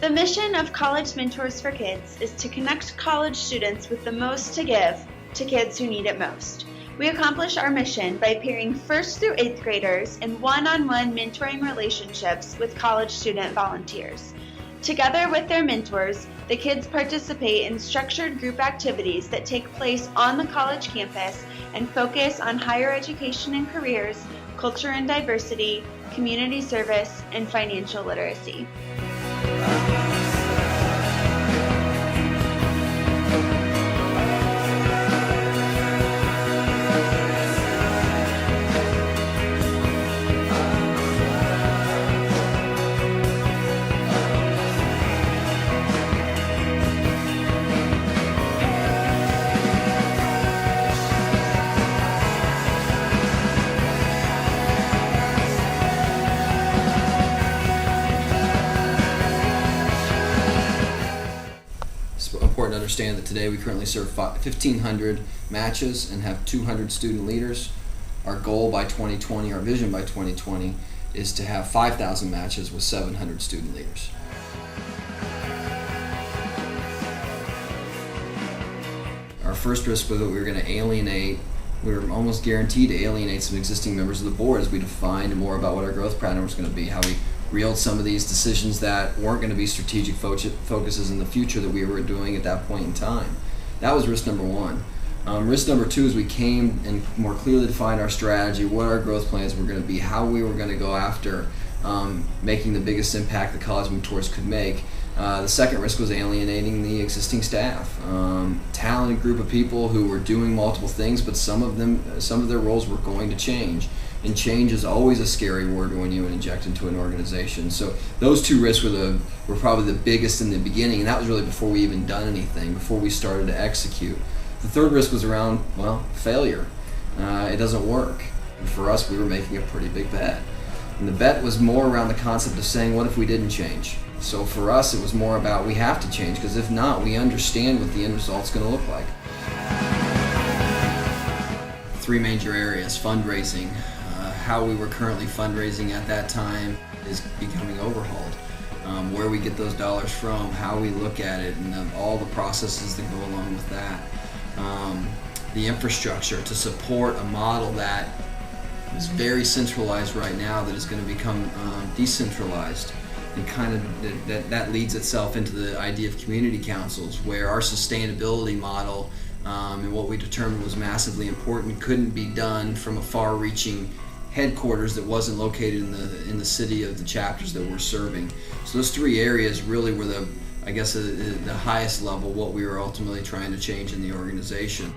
The mission of College Mentors for Kids is to connect college students with the most to give to kids who need it most. We accomplish our mission by pairing 1st through 8th graders in one-on-one mentoring relationships with college student volunteers. Together with their mentors, the kids participate in structured group activities that take place on the college campus and focus on higher education and careers, culture and diversity, community service, and financial literacy. It's important to understand that today we currently serve 1,500 matches and have 200 student leaders. Our goal by 2020, our vision by 2020, is to have 5,000 matches with 700 student leaders. Our first risk was that we were going to alienate, we were almost guaranteed to alienate some existing members of the board as we defined more about what our growth pattern was going to be, how we reeled some of these decisions that weren't going to be strategic focuses in the future that we were doing at that point in time. That was risk number one. Risk number two is we came and more clearly defined our strategy, what our growth plans were going to be, how we were going to go after making the biggest impact the College Mentors could make. The second risk was alienating the existing staff. Talented group of people who were doing multiple things, but some of their roles were going to change. And change is always a scary word when you inject into an organization. So those two risks were probably the biggest in the beginning, and that was really before we even done anything, before we started to execute. The third risk was around, failure. It doesn't work. And for us, we were making a pretty big bet. And the bet was more around the concept of saying, what if we didn't change? So for us, it was more about we have to change, because if not, we understand what the end result's going to look like. Three major areas: fundraising. How we were currently fundraising at that time is becoming overhauled. Where we get those dollars from, how we look at it, and all the processes that go along with that. The infrastructure to support a model that is very centralized right now that is going to become decentralized. And kind of that leads itself into the idea of community councils, where our sustainability model and what we determined was massively important couldn't be done from a far-reaching headquarters that wasn't located in the city of the chapters that we're serving. So those three areas really were the highest level what we were ultimately trying to change in the organization.